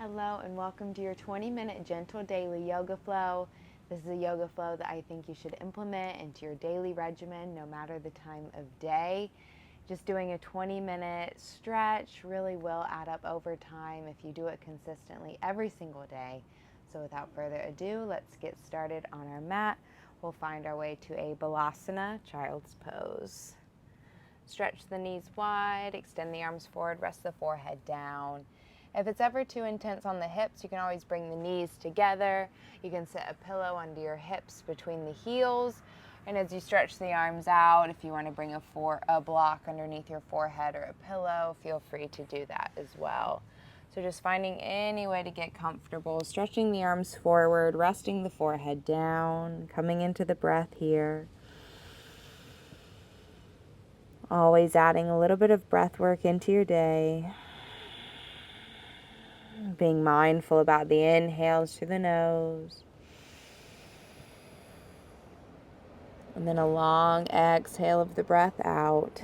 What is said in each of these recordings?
Hello and welcome to your 20-minute gentle daily yoga flow. This is a yoga flow that I think you should implement into your daily regimen no matter the time of day. Just doing a 20-minute stretch really will add up over time if you do it consistently every single day. So without further ado, let's get started on our mat. We'll find our way to a Balasana, child's pose. Stretch the knees wide, extend the arms forward, rest the forehead down. If it's ever too intense on the hips, you can always bring the knees together. You can set a pillow under your hips between the heels. And as you stretch the arms out, if you want to bring a block underneath your forehead or a pillow, feel free to do that as well. So just finding any way to get comfortable, stretching the arms forward, resting the forehead down, coming into the breath here. Always adding a little bit of breath work into your day. Being mindful about the inhales through the nose. And then a long exhale of the breath out.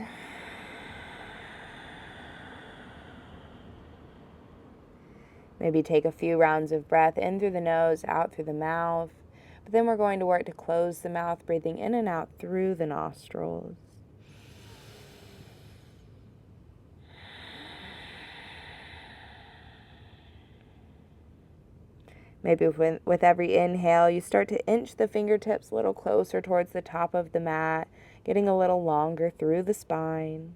Maybe take a few rounds of breath in through the nose, out through the mouth. But then we're going to work to close the mouth, breathing in and out through the nostrils. Maybe with every inhale, you start to inch the fingertips a little closer towards the top of the mat, getting a little longer through the spine.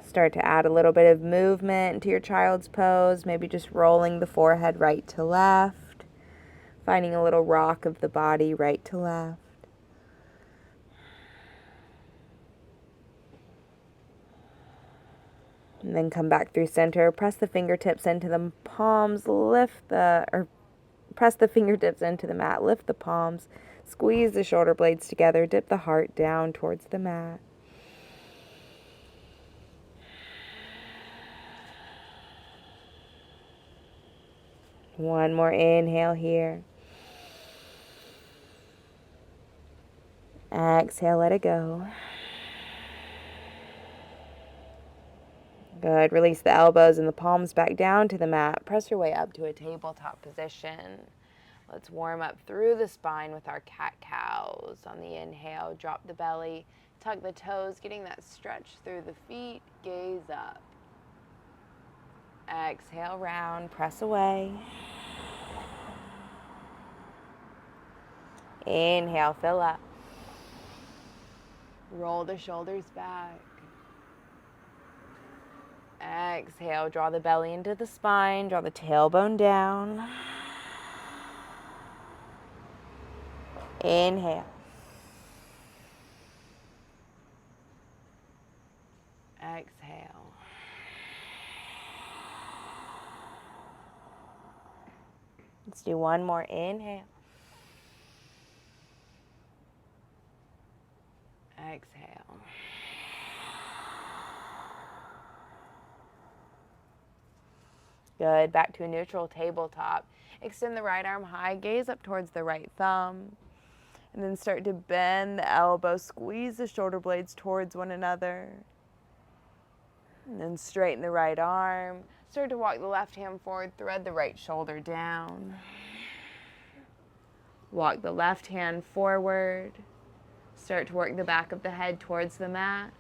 Start to add a little bit of movement into your child's pose, maybe just rolling the forehead right to left, finding a little rock of the body right to left. And then come back through center, press the fingertips into the palms, press the fingertips into the mat, lift the palms, squeeze the shoulder blades together, dip the heart down towards the mat. One more inhale here. Exhale, let it go. Good. Release the elbows and the palms back down to the mat. Press your way up to a tabletop position. Let's warm up through the spine with our cat-cows. On the inhale, drop the belly, tuck the toes, getting that stretch through the feet. Gaze up. Exhale, round, press away. Inhale, fill up. Roll the shoulders back. Exhale, draw the belly into the spine, draw the tailbone down. Inhale. Exhale. Let's do one more inhale. Exhale. Good. Back to a neutral tabletop. Extend the right arm high, gaze up towards the right thumb. And then start to bend the elbow, squeeze the shoulder blades towards one another. And then straighten the right arm. Start to walk the left hand forward, thread the right shoulder down. Walk the left hand forward. Start to work the back of the head towards the mat.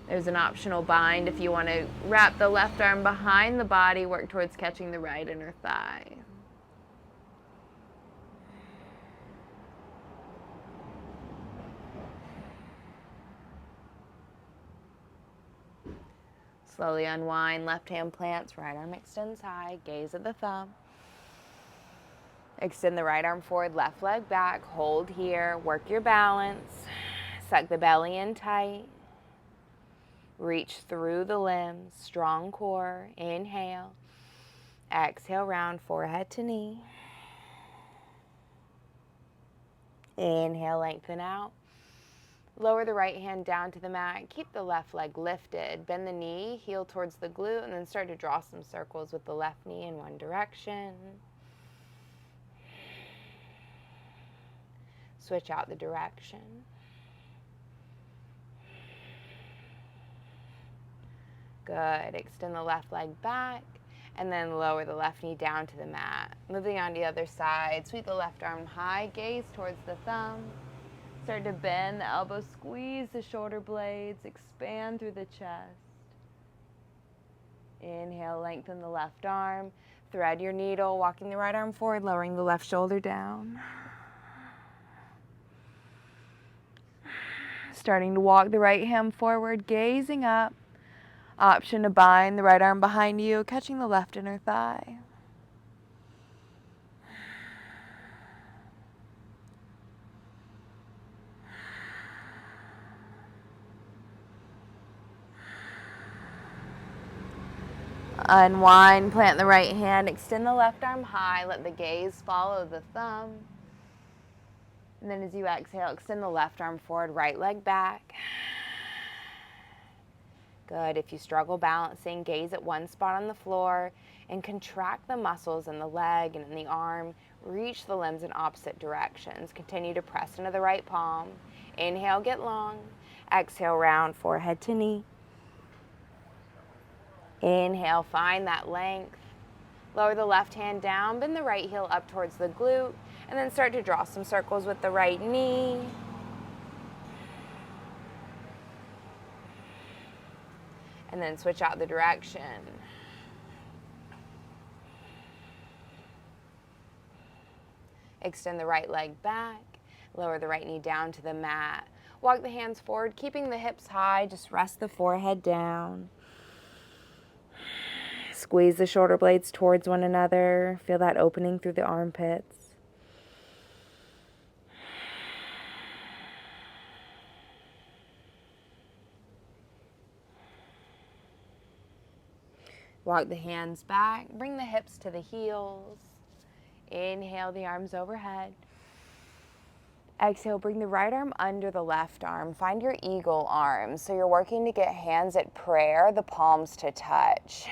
There's an optional bind if you want to wrap the left arm behind the body, work towards catching the right inner thigh. Slowly unwind, left hand plants, right arm extends high, gaze at the thumb. Extend the right arm forward, left leg back, hold here, work your balance. Suck the belly in tight. Reach through the limbs, strong core, inhale. Exhale, round forehead to knee. Inhale, lengthen out. Lower the right hand down to the mat. Keep the left leg lifted. Bend the knee, heel towards the glute, and then start to draw some circles with the left knee in one direction. Switch out the direction. Good. Extend the left leg back, and then lower the left knee down to the mat. Moving on to the other side. Sweep the left arm high, gaze towards the thumb. Start to bend the elbows, squeeze the shoulder blades, expand through the chest. Inhale, lengthen the left arm. Thread your needle, walking the right arm forward, lowering the left shoulder down. Starting to walk the right hand forward, gazing up. Option to bind the right arm behind you, catching the left inner thigh. Unwind, plant the right hand, extend the left arm high, let the gaze follow the thumb. And then as you exhale, extend the left arm forward, right leg back. Good. If you struggle balancing, gaze at one spot on the floor and contract the muscles in the leg and in the arm. Reach the limbs in opposite directions. Continue to press into the right palm. Inhale, get long. Exhale, round forehead to knee. Inhale, find that length. Lower the left hand down, bend the right heel up towards the glute, and then start to draw some circles with the right knee. And then switch out the direction. Extend the right leg back, lower the right knee down to the mat. Walk the hands forward, keeping the hips high, just rest the forehead down. Squeeze the shoulder blades towards one another. Feel that opening through the armpits. Walk the hands back. Bring the hips to the heels. Inhale the arms overhead. Exhale, bring the right arm under the left arm. Find your eagle arm. So you're working to get hands at prayer, the palms to touch.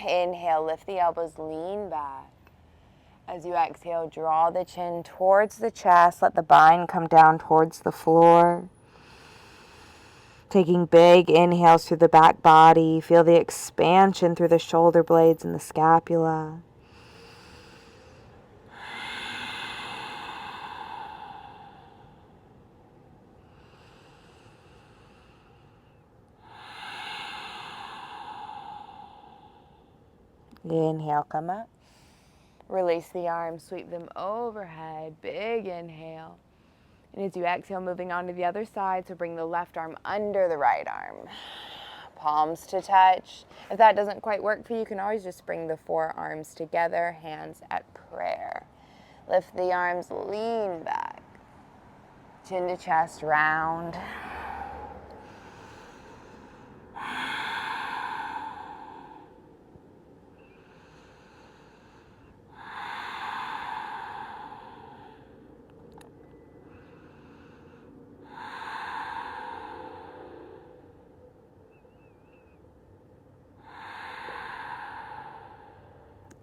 Inhale, lift the elbows, lean back. As you exhale, draw the chin towards the chest. Let the spine come down towards the floor. Taking big inhales through the back body. Feel the expansion through the shoulder blades and the scapula. Inhale, come up. Release the arms, sweep them overhead. Big inhale. And as you exhale, moving on to the other side, so bring the left arm under the right arm. Palms to touch. If that doesn't quite work for you, you can always just bring the forearms together, hands at prayer. Lift the arms, lean back. Chin to chest, round.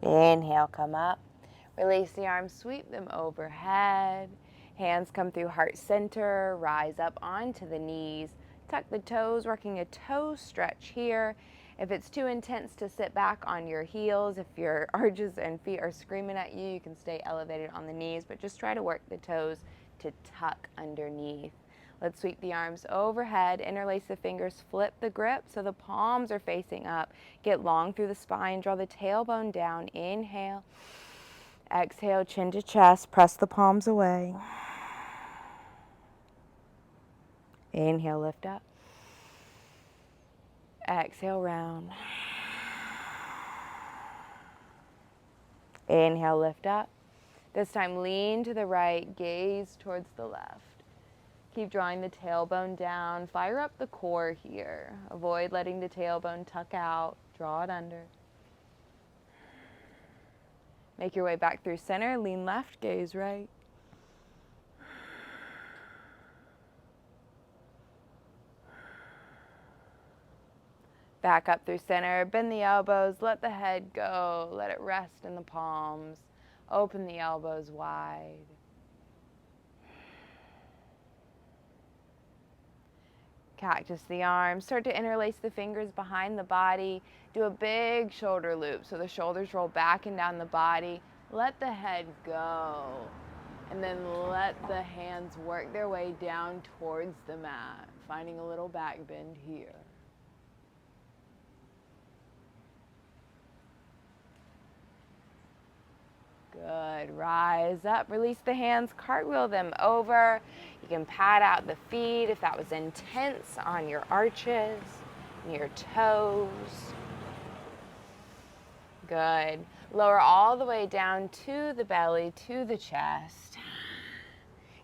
Inhale, come up. Release the arms, sweep them overhead. Hands come through heart center, rise up onto the knees. Tuck the toes, working a toe stretch here. If it's too intense to sit back on your heels, if your arches and feet are screaming at you, you can stay elevated on the knees, but just try to work the toes to tuck underneath. Let's sweep the arms overhead, interlace the fingers, flip the grip so the palms are facing up. Get long through the spine, draw the tailbone down. Inhale. Exhale, chin to chest, press the palms away. Inhale, lift up. Exhale, round. Inhale, lift up. This time, lean to the right, gaze towards the left. Keep drawing the tailbone down. Fire up the core here. Avoid letting the tailbone tuck out. Draw it under. Make your way back through center. Lean left, gaze right. Back up through center, bend the elbows, let the head go, let it rest in the palms. Open the elbows wide. Cactus the arms, start to interlace the fingers behind the body. Do a big shoulder loop so the shoulders roll back and down the body. Let the head go. And then let the hands work their way down towards the mat, finding a little back bend here. Good. Rise up, release the hands, cartwheel them over. You can pat out the feet if that was intense on your arches, your toes. Good. Lower all the way down to the belly, to the chest.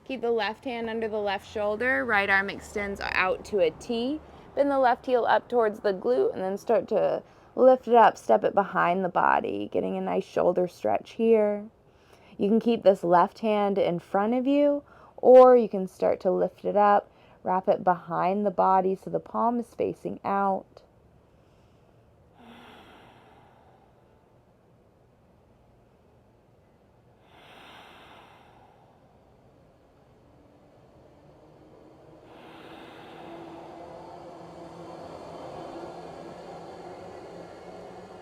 Keep the left hand under the left shoulder. Right arm extends out to a T. Bend the left heel up towards the glute and then start to lift it up, step it behind the body, getting a nice shoulder stretch here. You can keep this left hand in front of you, or you can start to lift it up, wrap it behind the body so the palm is facing out.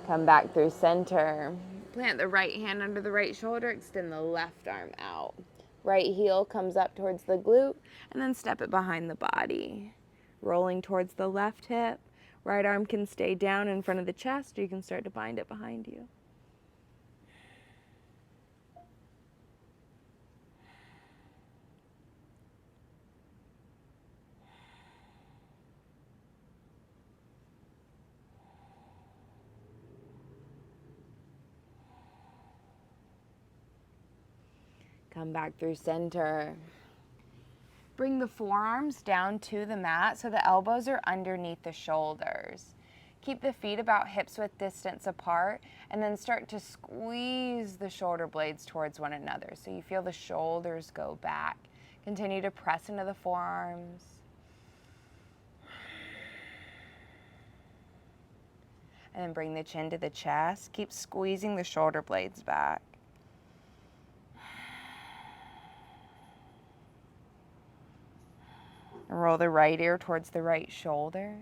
Come back through center. Plant the right hand under the right shoulder, extend the left arm out. Right heel comes up towards the glute, and then step it behind the body. Rolling towards the left hip. Right arm can stay down in front of the chest, or you can start to bind it behind you. Come back through center. Bring the forearms down to the mat so the elbows are underneath the shoulders. Keep the feet about hips width distance apart, and then start to squeeze the shoulder blades towards one another so you feel the shoulders go back. Continue to press into the forearms. And then bring the chin to the chest. Keep squeezing the shoulder blades back. And roll the right ear towards the right shoulder.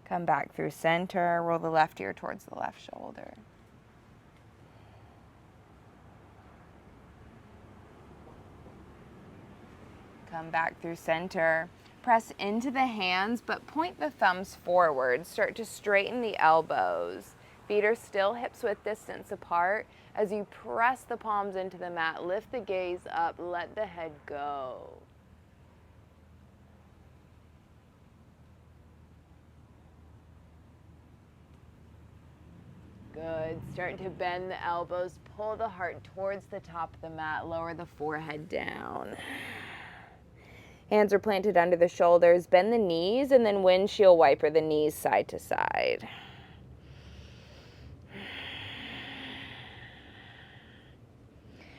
Come back through center. Roll the left ear towards the left shoulder. Come back through center. Press into the hands, but point the thumbs forward. Start to straighten the elbows. Feet are still hips width distance apart. As you press the palms into the mat, lift the gaze up, let the head go. Good. Start to bend the elbows, pull the heart towards the top of the mat, lower the forehead down. Hands are planted under the shoulders, bend the knees, and then windshield wiper the knees side to side.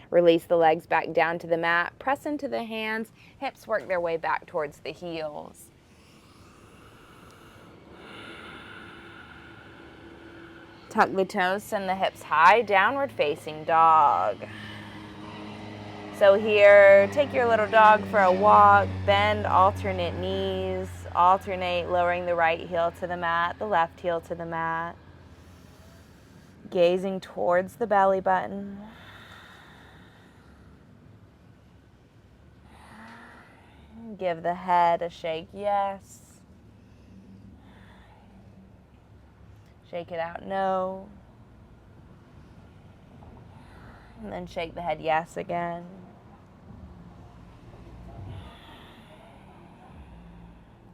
Release the legs back down to the mat, press into the hands, hips work their way back towards the heels. Tuck the toes, send the hips high, downward facing dog. So here, take your little dog for a walk, bend, alternate knees, alternate lowering the right heel to the mat, the left heel to the mat. Gazing towards the belly button. Give the head a shake, yes. Shake it out, no. And then shake the head, yes, again.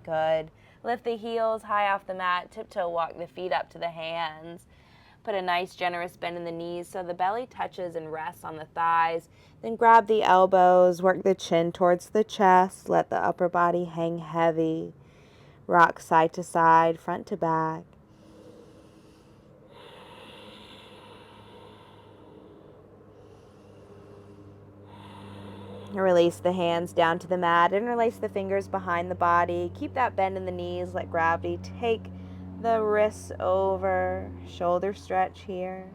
Good. Lift the heels high off the mat, tiptoe walk the feet up to the hands. Put a nice generous bend in the knees so the belly touches and rests on the thighs. Then grab the elbows, work the chin towards the chest, let the upper body hang heavy. Rock side to side, front to back. Release the hands down to the mat. Interlace the fingers behind the body. Keep that bend in the knees. Let gravity take the wrists over. Shoulder stretch here.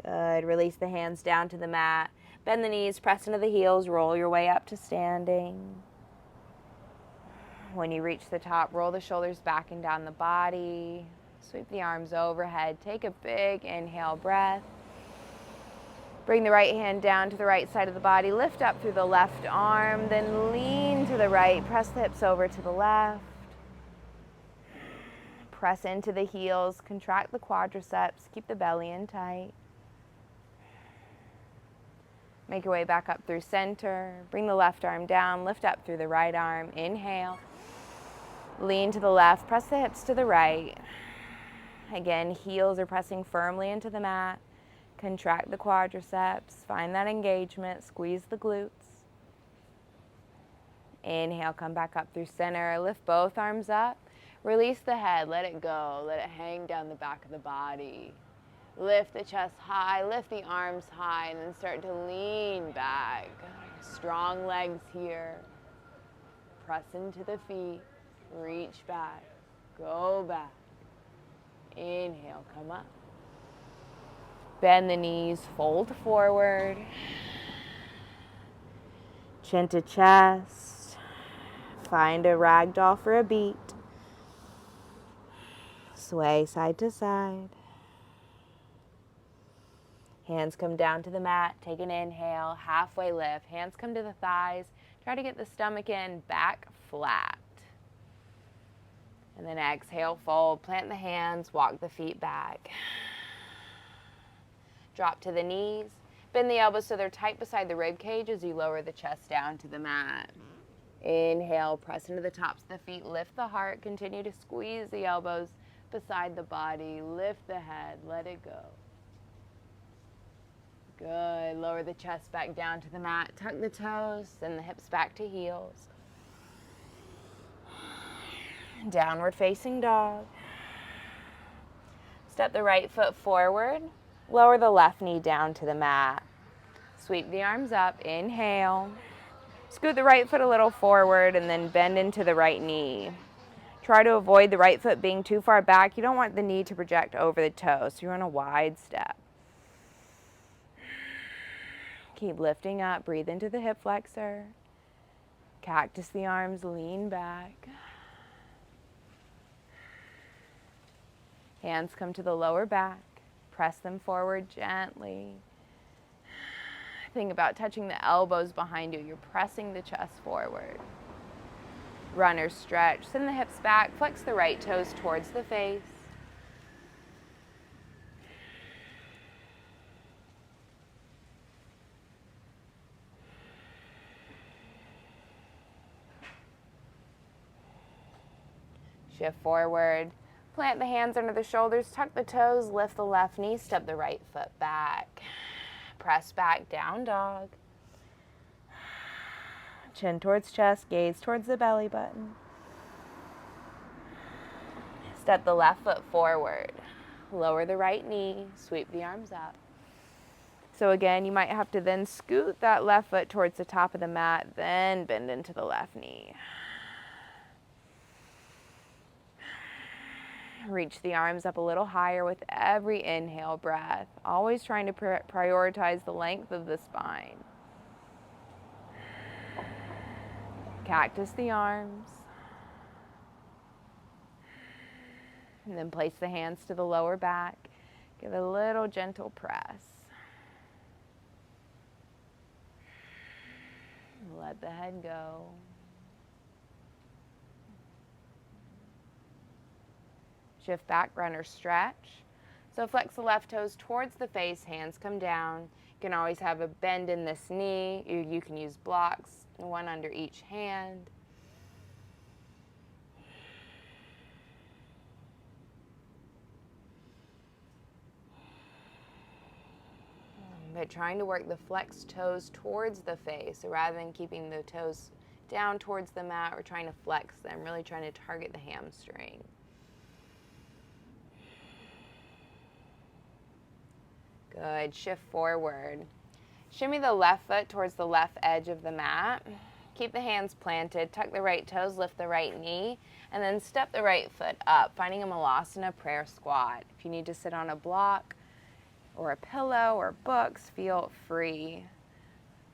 Good. Release the hands down to the mat. Bend the knees, press into the heels, roll your way up to standing. When you reach the top, roll the shoulders back and down the body. Sweep the arms overhead. Take a big inhale breath. Bring the right hand down to the right side of the body. Lift up through the left arm, then lean to the right. Press the hips over to the left. Press into the heels. Contract the quadriceps. Keep the belly in tight. Make your way back up through center. Bring the left arm down. Lift up through the right arm. Inhale. Lean to the left. Press the hips to the right. Again, heels are pressing firmly into the mat. Contract the quadriceps. Find that engagement. Squeeze the glutes. Inhale, come back up through center. Lift both arms up. Release the head. Let it go. Let it hang down the back of the body. Lift the chest high. Lift the arms high. And then start to lean back. Strong legs here. Press into the feet. Reach back. Go back. Inhale, come up. Bend the knees, fold forward. Chin to chest. Find a ragdoll for a beat. Sway side to side. Hands come down to the mat. Take an inhale, halfway lift. Hands come to the thighs. Try to get the stomach in, back flat. And then exhale, fold. Plant the hands, walk the feet back. Drop to the knees. Bend the elbows so they're tight beside the rib cage as you lower the chest down to the mat. Inhale, press into the tops of the feet. Lift the heart. Continue to squeeze the elbows beside the body. Lift the head. Let it go. Good. Lower the chest back down to the mat. Tuck the toes. Send the hips back to heels. Downward facing dog. Step the right foot forward. Lower the left knee down to the mat. Sweep the arms up. Inhale. Scoot the right foot a little forward and then bend into the right knee. Try to avoid the right foot being too far back. You don't want the knee to project over the toe, so you're on a wide step. Keep lifting up. Breathe into the hip flexor. Cactus the arms. Lean back. Hands come to the lower back. Press them forward gently. Think about touching the elbows behind you. You're pressing the chest forward. Runner stretch. Send the hips back. Flex the right toes towards the face. Shift forward. Plant the hands under the shoulders, tuck the toes, lift the left knee, step the right foot back. Press back, down dog. Chin towards chest, gaze towards the belly button. Step the left foot forward. Lower the right knee, sweep the arms up. So again, you might have to then scoot that left foot towards the top of the mat, then bend into the left knee. Reach the arms up a little higher with every inhale breath. Always trying to prioritize the length of the spine. Cactus the arms. And then place the hands to the lower back. Give a little gentle press. Let the head go. Shift back, runner stretch. So flex the left toes towards the face, hands come down. You can always have a bend in this knee. You can use blocks, one under each hand. But trying to work the flexed toes towards the face. So rather than keeping the toes down towards the mat, we're trying to flex them, really trying to target the hamstring. Good. Shift forward. Shimmy the left foot towards the left edge of the mat. Keep the hands planted. Tuck the right toes, lift the right knee, and then step the right foot up, finding a Malasana prayer squat. If you need to sit on a block or a pillow or books, feel free.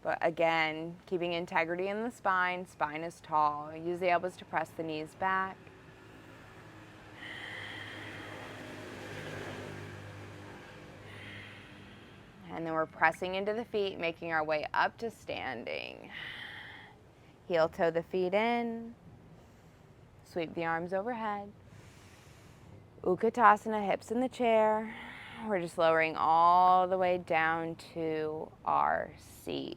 But again, keeping integrity in the spine. Spine is tall. Use the elbows to press the knees back. And then we're pressing into the feet, making our way up to standing. Heel toe the feet in. Sweep the arms overhead. Utkatasana, hips in the chair. We're just lowering all the way down to our seat.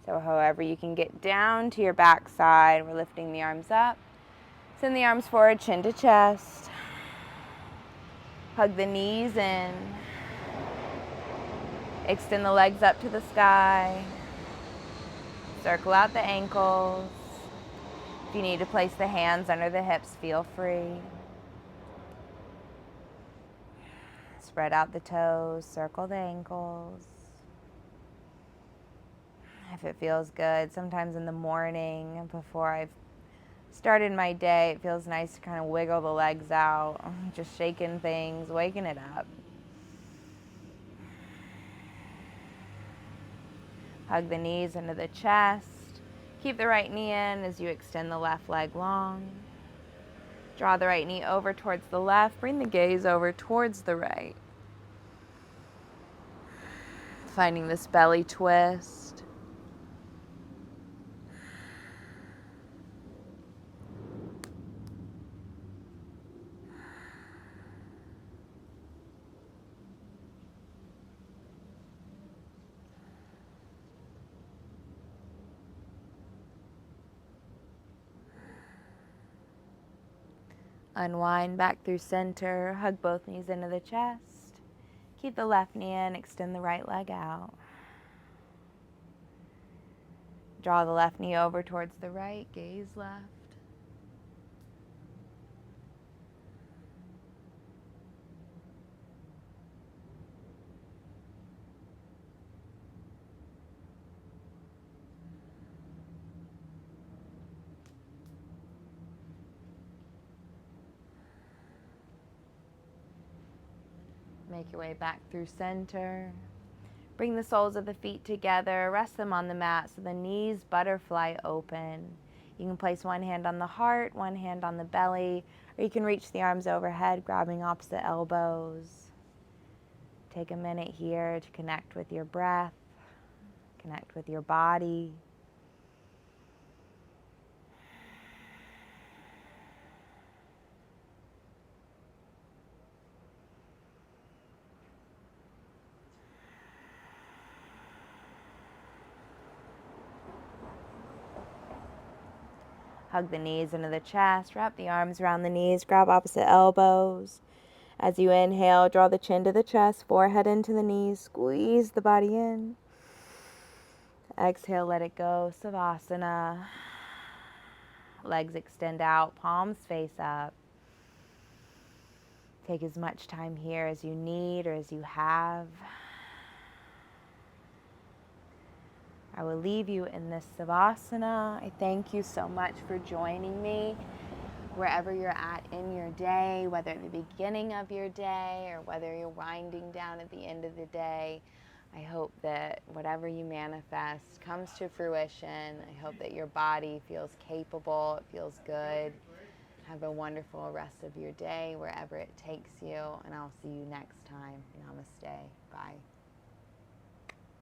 So however you can get down to your back side, we're lifting the arms up. Send the arms forward, chin to chest. Hug the knees in. Extend the legs up to the sky. Circle out the ankles. If you need to place the hands under the hips, feel free. Spread out the toes, circle the ankles. If it feels good, sometimes in the morning before I've started my day, it feels nice to kind of wiggle the legs out, just shaking things, waking it up. Hug the knees into the chest. Keep the right knee in as you extend the left leg long. Draw the right knee over towards the left. Bring the gaze over towards the right. Finding this belly twist. Unwind back through center. Hug both knees into the chest. Keep the left knee in. Extend the right leg out. Draw the left knee over towards the right. Gaze left. Make your way back through center. Bring the soles of the feet together. Rest them on the mat so the knees butterfly open. You can place one hand on the heart, one hand on the belly, or you can reach the arms overhead, grabbing opposite elbows. Take a minute here to connect with your breath, connect with your body. Hug the knees into the chest, wrap the arms around the knees, grab opposite elbows. As you inhale, draw the chin to the chest, forehead into the knees, squeeze the body in. Exhale, let it go, Savasana. Legs extend out, palms face up. Take as much time here as you need or as you have. I will leave you in this Savasana. I thank you so much for joining me wherever you're at in your day, whether at the beginning of your day or whether you're winding down at the end of the day. I hope that whatever you manifest comes to fruition. I hope that your body feels capable, it feels good. Have a wonderful rest of your day wherever it takes you, and I'll see you next time. Namaste. Bye.